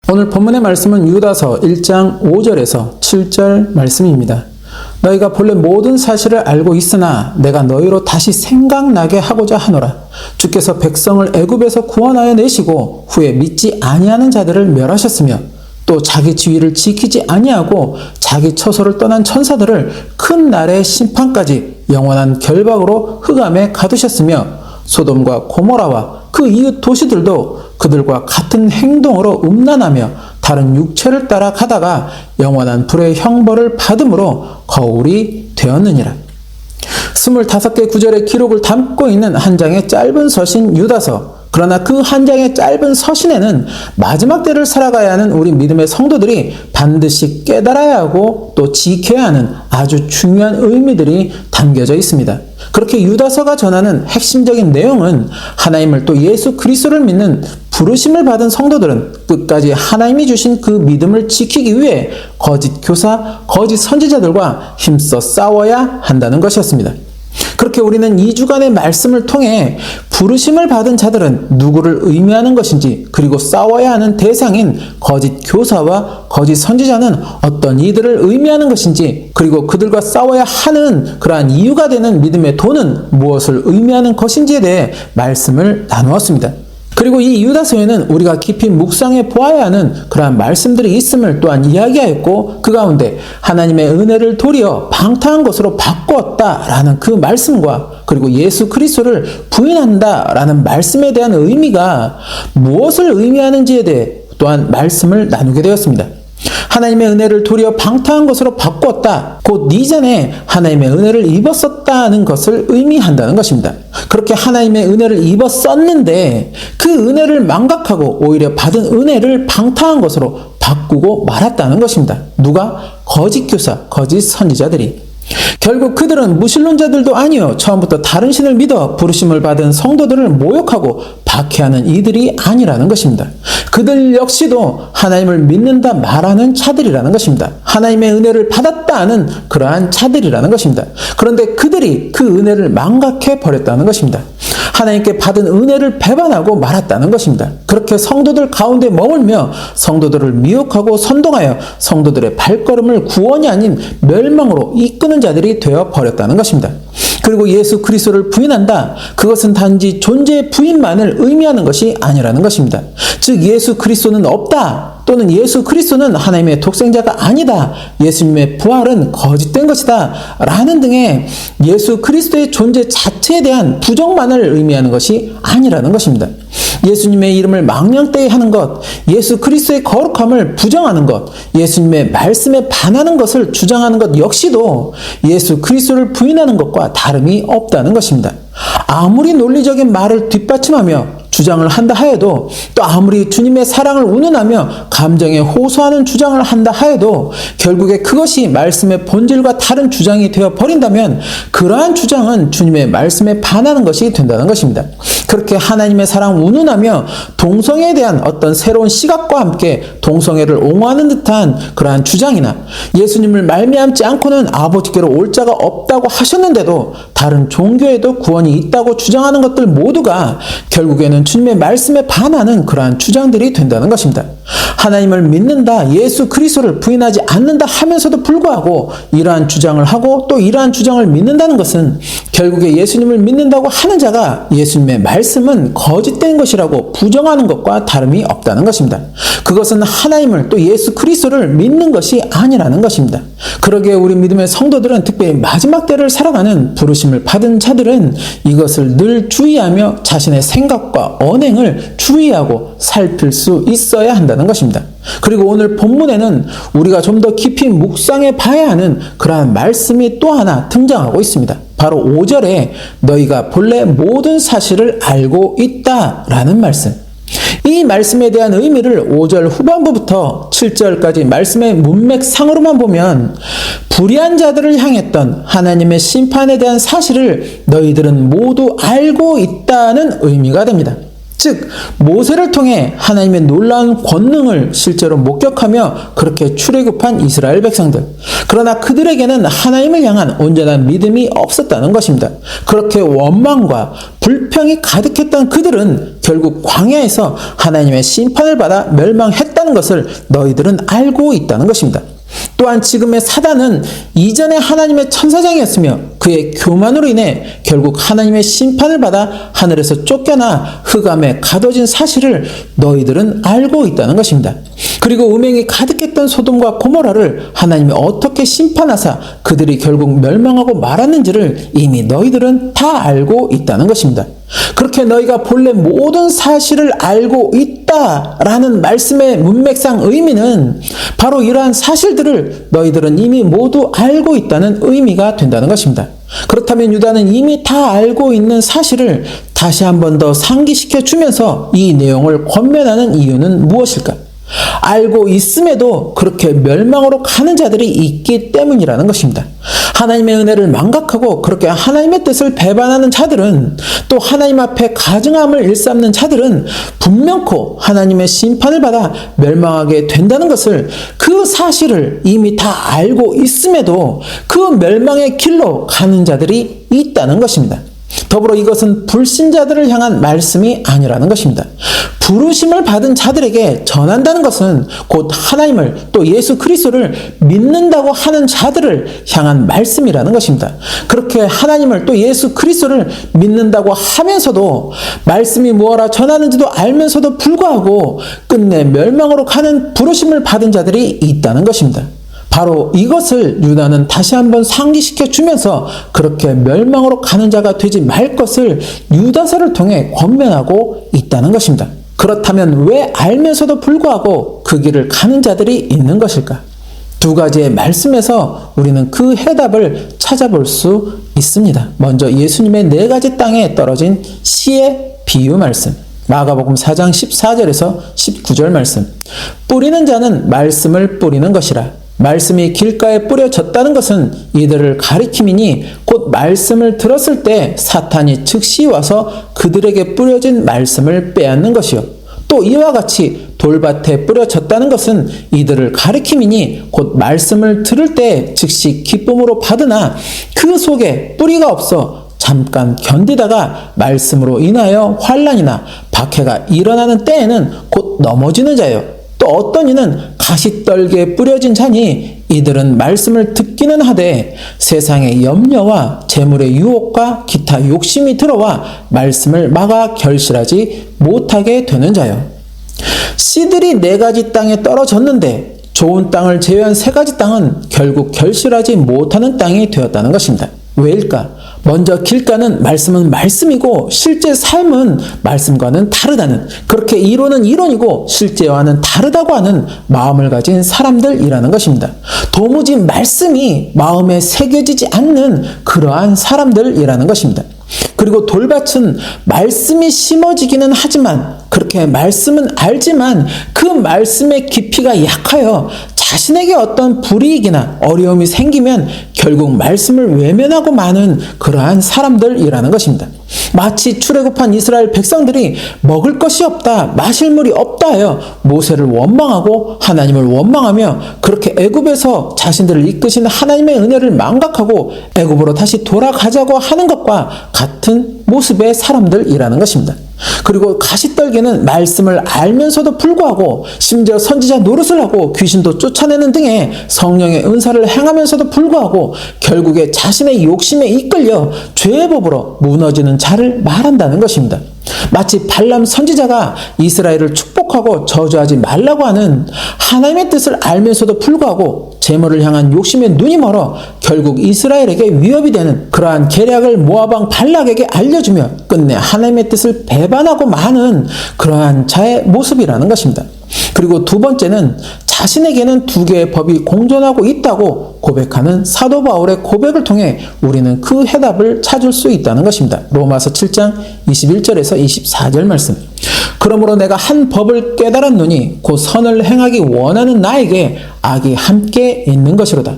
오늘 본문의 말씀은 유다서 1장 5절에서 7절 말씀입니다. 너희가 본래 모든 사실을 알고 있으나 내가 너희로 다시 생각나게 하고자 하노라. 주께서 백성을 애굽에서 구원하여 내시고 후에 믿지 아니하는 자들을 멸하셨으며 또 자기 지위를 지키지 아니하고 자기 처소를 떠난 천사들을 큰 날의 심판까지 영원한 결박으로 흑암에 가두셨으며 소돔과 고모라와 그 이웃 도시들도 그들과 같은 행동으로 음란하며 다른 육체를 따라 가다가 영원한 불의 형벌을 받음으로 거울이 되었느니라. 25개 구절의 기록을 담고 있는 한 장의 짧은 서신 유다서. 그러나 그 한 장의 짧은 서신에는 마지막 때를 살아가야 하는 우리 믿음의 성도들이 반드시 깨달아야 하고 또 지켜야 하는 아주 중요한 의미들이 담겨져 있습니다. 그렇게 유다서가 전하는 핵심적인 내용은 하나님을 또 예수 그리스도를 믿는 부르심을 받은 성도들은 끝까지 하나님이 주신 그 믿음을 지키기 위해 거짓 교사, 거짓 선지자들과 힘써 싸워야 한다는 것이었습니다. 그렇게 우리는 2주간의 말씀을 통해 부르심을 받은 자들은 누구를 의미하는 것인지, 그리고 싸워야 하는 대상인 거짓 교사와 거짓 선지자는 어떤 이들을 의미하는 것인지, 그리고 그들과 싸워야 하는 그러한 이유가 되는 믿음의 도는 무엇을 의미하는 것인지에 대해 말씀을 나누었습니다. 그리고 이 유다서에는 우리가 깊이 묵상해 보아야 하는 그러한 말씀들이 있음을 또한 이야기하였고, 그 가운데 하나님의 은혜를 도리어 방탕한 것으로 바꾸었다라는 그 말씀과, 그리고 예수 그리스도를 부인한다라는 말씀에 대한 의미가 무엇을 의미하는지에 대해 또한 말씀을 나누게 되었습니다. 하나님의 은혜를 도리어 방탕한 것으로 바꾸었다. 곧 이전에 하나님의 은혜를 입었었다는 것을 의미한다는 것입니다. 그렇게 하나님의 은혜를 입었었는데 그 은혜를 망각하고 오히려 받은 은혜를 방탕한 것으로 바꾸고 말았다는 것입니다. 누가? 거짓 교사, 거짓 선지자들이. 결국 그들은 무신론자들도 아니요, 처음부터 다른 신을 믿어 부르심을 받은 성도들을 모욕하고 박해하는 이들이 아니라는 것입니다. 그들 역시도 하나님을 믿는다 말하는 자들이라는 것입니다. 하나님의 은혜를 받았다 하는 그러한 자들이라는 것입니다. 그런데 그들이 그 은혜를 망각해 버렸다는 것입니다. 하나님께 받은 은혜를 배반하고 말았다는 것입니다. 그렇게 성도들 가운데 머물며 성도들을 미혹하고 선동하여 성도들의 발걸음을 구원이 아닌 멸망으로 이끄는 자들이 되어 버렸다는 것입니다. 그리고 예수 그리스도를 부인한다. 그것은 단지 존재의 부인만을 의미하는 것이 아니라는 것입니다. 즉 예수 그리스도는 없다. 또는 예수 그리스도는 하나님의 독생자가 아니다. 예수님의 부활은 거짓된 것이다. 라는 등의 예수 그리스도의 존재 자체에 대한 부정만을 의미하는 것이 아니라는 것입니다. 예수님의 이름을 망령되이 하는 것, 예수 그리스도의 거룩함을 부정하는 것, 예수님의 말씀에 반하는 것을 주장하는 것 역시도 예수 그리스도를 부인하는 것과 다름이 없다는 것입니다. 아무리 논리적인 말을 뒷받침하며 주장을 한다 하여도, 또 아무리 주님의 사랑을 운운하며 감정에 호소하는 주장을 한다 하여도 결국에 그것이 말씀의 본질과 다른 주장이 되어 버린다면 그러한 주장은 주님의 말씀에 반하는 것이 된다는 것입니다. 그렇게 하나님의 사랑 운운하며 동성애에 대한 어떤 새로운 시각과 함께 동성애를 옹호하는 듯한 그러한 주장이나 예수님을 말미암지 않고는 아버지께로 올 자가 없다고 하셨는데도 다른 종교에도 구원이 있다고 주장하는 것들 모두가 결국에는 주님의 말씀에 반하는 그러한 주장들이 된다는 것입니다. 하나님을 믿는다, 예수 그리스도를 부인하지 않는다 하면서도 불구하고 이러한 주장을 하고 또 이러한 주장을 믿는다는 것은 결국에 예수님을 믿는다고 하는 자가 예수님의 말씀은 거짓된 것이라고 부정하는 것과 다름이 없다는 것입니다. 그것은 하나님을 또 예수 그리스도를 믿는 것이 아니라는 것입니다. 그러기에 우리 믿음의 성도들은, 특별히 마지막 때를 살아가는 부르심을 받은 자들은 이것을 늘 주의하며 자신의 생각과 언행을 주의하고 살필 수 있어야 한다는 것입니다. 그리고 오늘 본문에는 우리가 좀 더 깊이 묵상해 봐야 하는 그러한 말씀이 또 하나 등장하고 있습니다. 바로 5절에 너희가 본래 모든 사실을 알고 있다라는 말씀. 이 말씀에 대한 의미를 5절 후반부부터 7절까지 말씀의 문맥상으로만 보면 불의한 자들을 향했던 하나님의 심판에 대한 사실을 너희들은 모두 알고 있다는 의미가 됩니다. 즉 모세를 통해 하나님의 놀라운 권능을 실제로 목격하며 그렇게 출애굽한 이스라엘 백성들, 그러나 그들에게는 하나님을 향한 온전한 믿음이 없었다는 것입니다. 그렇게 원망과 불평이 가득했던 그들은 결국 광야에서 하나님의 심판을 받아 멸망했다는 것을 너희들은 알고 있다는 것입니다. 또한 지금의 사단은 이전에 하나님의 천사장이었으며 그의 교만으로 인해 결국 하나님의 심판을 받아 하늘에서 쫓겨나 흑암에 가둬진 사실을 너희들은 알고 있다는 것입니다. 그리고 음행이 가득했던 소돔과 고모라를 하나님이 어떻게 심판하사 그들이 결국 멸망하고 말았는지를 이미 너희들은 다 알고 있다는 것입니다. 그렇게 너희가 본래 모든 사실을 알고 있다라는 말씀의 문맥상 의미는 바로 이러한 사실들을 너희들은 이미 모두 알고 있다는 의미가 된다는 것입니다. 그렇다면 유다는 이미 다 알고 있는 사실을 다시 한 번 더 상기시켜 주면서 이 내용을 권면하는 이유는 무엇일까? 알고 있음에도 그렇게 멸망으로 가는 자들이 있기 때문이라는 것입니다. 하나님의 은혜를 망각하고 그렇게 하나님의 뜻을 배반하는 자들은, 또 하나님 앞에 가증함을 일삼는 자들은 분명코 하나님의 심판을 받아 멸망하게 된다는 것을, 그 사실을 이미 다 알고 있음에도 그 멸망의 길로 가는 자들이 있다는 것입니다. 더불어 이것은 불신자들을 향한 말씀이 아니라는 것입니다. 부르심을 받은 자들에게 전한다는 것은 곧 하나님을, 또 예수 그리스도를 믿는다고 하는 자들을 향한 말씀이라는 것입니다. 그렇게 하나님을, 또 예수 그리스도를 믿는다고 하면서도 말씀이 무엇라 전하는지도 알면서도 불구하고 끝내 멸망으로 가는 부르심을 받은 자들이 있다는 것입니다. 바로 이것을 유다는 다시 한번 상기시켜 주면서 그렇게 멸망으로 가는 자가 되지 말 것을 유다서를 통해 권면하고 있다는 것입니다. 그렇다면 왜 알면서도 불구하고 그 길을 가는 자들이 있는 것일까? 두 가지의 말씀에서 우리는 그 해답을 찾아볼 수 있습니다. 먼저 예수님의 4가지 땅에 떨어진 씨의 비유 말씀. 마가복음 4장 14절에서 19절 말씀. 뿌리는 자는 말씀을 뿌리는 것이라. 말씀이 길가에 뿌려졌다는 것은 이들을 가리킴이니 곧 말씀을 들었을 때 사탄이 즉시 와서 그들에게 뿌려진 말씀을 빼앗는 것이요. 또 이와 같이 돌밭에 뿌려졌다는 것은 이들을 가리킴이니 곧 말씀을 들을 때 즉시 기쁨으로 받으나 그 속에 뿌리가 없어 잠깐 견디다가 말씀으로 인하여 환난이나 박해가 일어나는 때에는 곧 넘어지는 자요. 또 어떤 이는 가시떨기에 뿌려진 자니 이들은 말씀을 듣기는 하되 세상의 염려와 재물의 유혹과 기타 욕심이 들어와 말씀을 막아 결실하지 못하게 되는 자요. 씨들이 4가지 땅에 떨어졌는데 좋은 땅을 제외한 3가지 땅은 결국 결실하지 못하는 땅이 되었다는 것입니다. 왜일까? 먼저 길가는 말씀은 말씀이고 실제 삶은 말씀과는 다르다는, 그렇게 이론은 이론이고 실제와는 다르다고 하는 마음을 가진 사람들이라는 것입니다. 도무지 말씀이 마음에 새겨지지 않는 그러한 사람들이라는 것입니다. 그리고 돌밭은 말씀이 심어지기는 하지만, 그렇게 말씀은 알지만 그 말씀의 깊이가 약하여 자신에게 어떤 불이익이나 어려움이 생기면 결국 말씀을 외면하고 마는 그러한 사람들이라는 것입니다. 마치 출애굽한 이스라엘 백성들이 먹을 것이 없다, 마실 물이 없다 하여 모세를 원망하고 하나님을 원망하며 그렇게 애굽에서 자신들을 이끄신 하나님의 은혜를 망각하고 애굽으로 다시 돌아가자고 하는 것과 같은 모습의 사람들이라는 것입니다. 그리고 가시떨기는 말씀을 알면서도 불구하고 심지어 선지자 노릇을 하고 귀신도 쫓아내는 등의 성령의 은사를 행하면서도 불구하고 결국에 자신의 욕심에 이끌려 죄의 법으로 무너지는 자를 말한다는 것입니다. 마치 발람 선지자가 이스라엘을 축복하고 저주하지 말라고 하는 하나님의 뜻을 알면서도 불구하고 재물을 향한 욕심에 눈이 멀어 결국 이스라엘에게 위협이 되는 그러한 계략을 모압왕 발락에게 알려주며 끝내 하나님의 뜻을 배반하고 마는 그러한 자의 모습이라는 것입니다. 그리고 두 번째는 자신에게는 2개의 법이 공존하고 있다고 고백하는 사도 바울의 고백을 통해 우리는 그 해답을 찾을 수 있다는 것입니다. 로마서 7장 21절에서 24절 말씀. 그러므로 내가 한 법을 깨달았노니 곧 선을 행하기 원하는 나에게 악이 함께 있는 것이로다.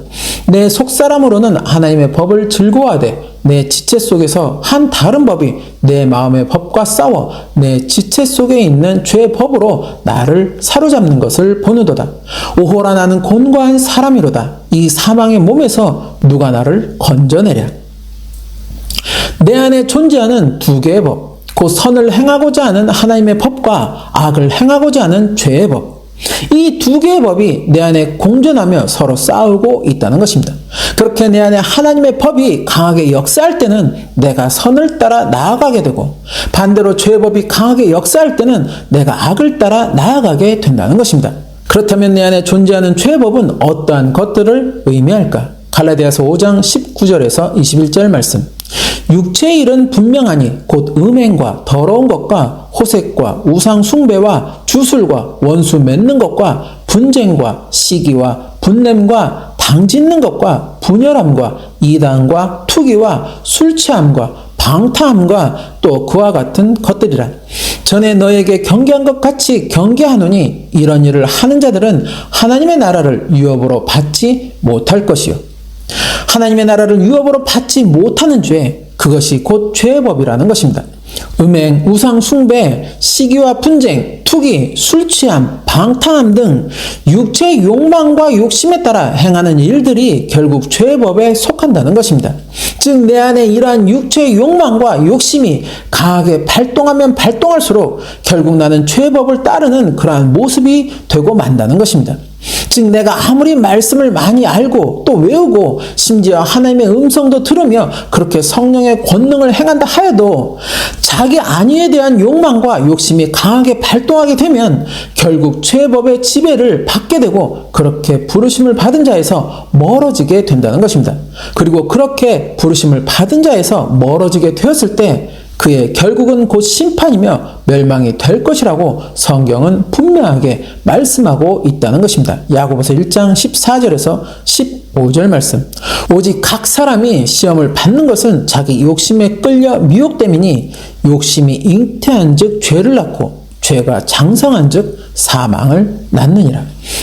내 속사람으로는 하나님의 법을 즐거워하되 내 지체 속에서 한 다른 법이 내 마음의 법과 싸워 내 지체 속에 있는 죄의 법으로 나를 사로잡는 것을 보느도다. 오호라 나는 곤고한 사람이로다. 이 사망의 몸에서 누가 나를 건져내랴. 내 안에 존재하는 2개의 법, 곧 곧 선을 행하고자 하는 하나님의 법과 악을 행하고자 하는 죄의 법. 이 두 개의 법이 내 안에 공존하며 서로 싸우고 있다는 것입니다. 그렇게 내 안에 하나님의 법이 강하게 역사할 때는 내가 선을 따라 나아가게 되고, 반대로 죄의 법이 강하게 역사할 때는 내가 악을 따라 나아가게 된다는 것입니다. 그렇다면 내 안에 존재하는 죄의 법은 어떠한 것들을 의미할까? 갈라디아서 5장 19절에서 21절 말씀. 육체의 일은 분명하니 곧 음행과 더러운 것과 호색과 우상 숭배와 주술과 원수 맺는 것과 분쟁과 시기와 분냄과 당짓는 것과 분열함과 이단과 투기와 술 취함과 방탕함과 또 그와 같은 것들이라. 전에 너에게 경계한 것 같이 경계하노니 이런 일을 하는 자들은 하나님의 나라를 유업으로 받지 못할 것이요. 하나님의 나라를 유업으로 받지 못하는 죄, 그것이 곧 죄의 법이라는 것입니다. 음행, 우상 숭배, 시기와 분쟁, 투기, 술 취함, 방탕함 등 육체의 욕망과 욕심에 따라 행하는 일들이 결국 죄의 법에 속한다는 것입니다. 즉 내 안에 이러한 육체의 욕망과 욕심이 강하게 발동하면 발동할수록 결국 나는 죄의 법을 따르는 그러한 모습이 되고 만다는 것입니다. 즉 내가 아무리 말씀을 많이 알고 또 외우고 심지어 하나님의 음성도 들으며 그렇게 성령의 권능을 행한다 하여도 자기 안위에 대한 욕망과 욕심이 강하게 발동하게 되면 결국 죄법의 지배를 받게 되고 그렇게 부르심을 받은 자에서 멀어지게 된다는 것입니다. 그리고 그렇게 부르심을 받은 자에서 멀어지게 되었을 때 그의 결국은 곧 심판이며 멸망이 될 것이라고 성경은 분명하게 말씀하고 있다는 것입니다. 야고보서 1장 14절에서 15절 말씀. 오직 각 사람이 시험을 받는 것은 자기 욕심에 끌려 미혹됨이니 욕심이 잉태한 즉 죄를 낳고 죄가 장성한 즉 사망을 낳느니라.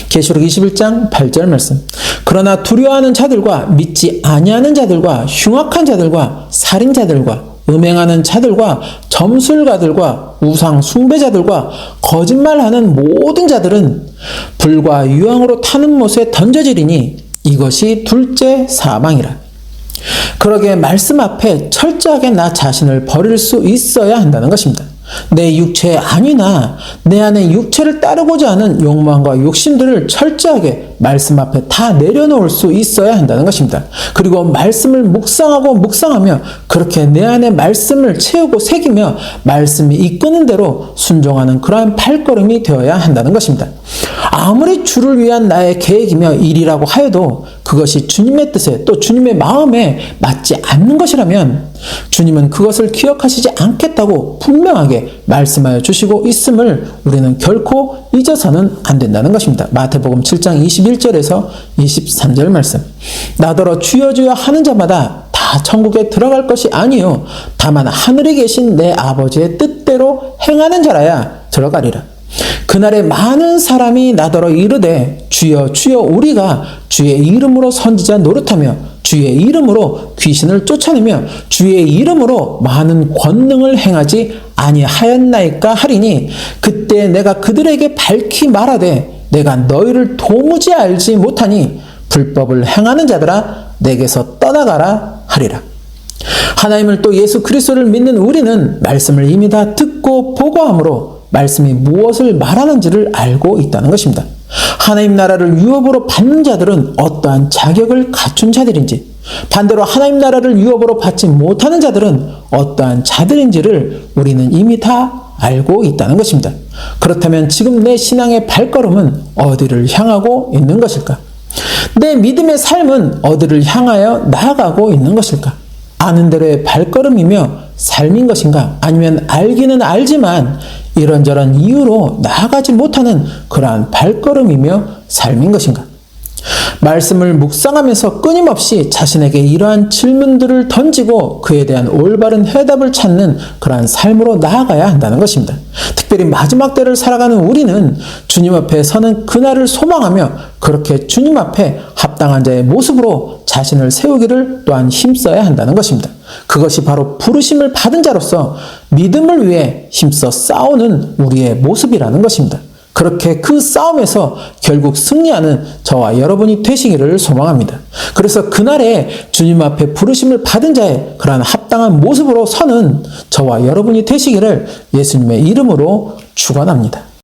계시록 21장 8절 말씀. 그러나 두려워하는 자들과 믿지 아니하는 자들과 흉악한 자들과 살인자들과 음행하는 자들과 점술가들과 우상 숭배자들과 거짓말하는 모든 자들은 불과 유황으로 타는 못에 던져지리니 이것이 둘째 사망이라. 그러기에 말씀 앞에 철저하게 나 자신을 버릴 수 있어야 한다는 것입니다. 내 육체의 안위나 내 안에 육체를 따르고자 하는 욕망과 욕심들을 철저하게 말씀 앞에 다 내려놓을 수 있어야 한다는 것입니다. 그리고 말씀을 묵상하고 묵상하며 그렇게 내 안에 말씀을 채우고 새기며 말씀이 이끄는 대로 순종하는 그러한 발걸음이 되어야 한다는 것입니다. 아무리 주를 위한 나의 계획이며 일이라고 하여도 그것이 주님의 뜻에 또 주님의 마음에 맞지 않는 것이라면 주님은 그것을 기억하시지 않겠다고 분명하게 말씀하여 주시고 있음을 우리는 결코 잊어서는 안 된다는 것입니다. 마태복음 7장 21절에서 23절 말씀. 나더러 주여 주여 하는 자마다 다 천국에 들어갈 것이 아니요 다만 하늘에 계신 내 아버지의 뜻대로 행하는 자라야 들어가리라. 그날에 많은 사람이 나더러 이르되 주여 주여 우리가 주의 이름으로 선지자 노릇하며 주의 이름으로 귀신을 쫓아내며 주의 이름으로 많은 권능을 행하지 아니하였나이까 하리니 그때 내가 그들에게 밝히 말하되 내가 너희를 도무지 알지 못하니 불법을 행하는 자들아 내게서 떠나가라 하리라. 하나님을 또 예수 그리스도를 믿는 우리는 말씀을 이미 다 듣고 보고함으로 말씀이 무엇을 말하는지를 알고 있다는 것입니다. 하나님 나라를 유업으로 받는 자들은 어떠한 자격을 갖춘 자들인지, 반대로 하나님 나라를 유업으로 받지 못하는 자들은 어떠한 자들인지를 우리는 이미 다 알고 있다는 것입니다. 그렇다면 지금 내 신앙의 발걸음은 어디를 향하고 있는 것일까? 내 믿음의 삶은 어디를 향하여 나아가고 있는 것일까? 아는 대로의 발걸음이며 삶인 것인가? 아니면 알기는 알지만 이런저런 이유로 나아가지 못하는 그러한 발걸음이며 삶인 것인가? 말씀을 묵상하면서 끊임없이 자신에게 이러한 질문들을 던지고 그에 대한 올바른 해답을 찾는 그러한 삶으로 나아가야 한다는 것입니다. 특별히 마지막 때를 살아가는 우리는 주님 앞에 서는 그날을 소망하며 그렇게 주님 앞에 합당한 자의 모습으로 자신을 세우기를 또한 힘써야 한다는 것입니다. 그것이 바로 부르심을 받은 자로서 믿음을 위해 힘써 싸우는 우리의 모습이라는 것입니다. 그렇게 그 싸움에서 결국 승리하는 저와 여러분이 되시기를 소망합니다. 그래서 그날에 주님 앞에 부르심을 받은 자의 그러한 합당한 모습으로 서는 저와 여러분이 되시기를 예수님의 이름으로 축원합니다.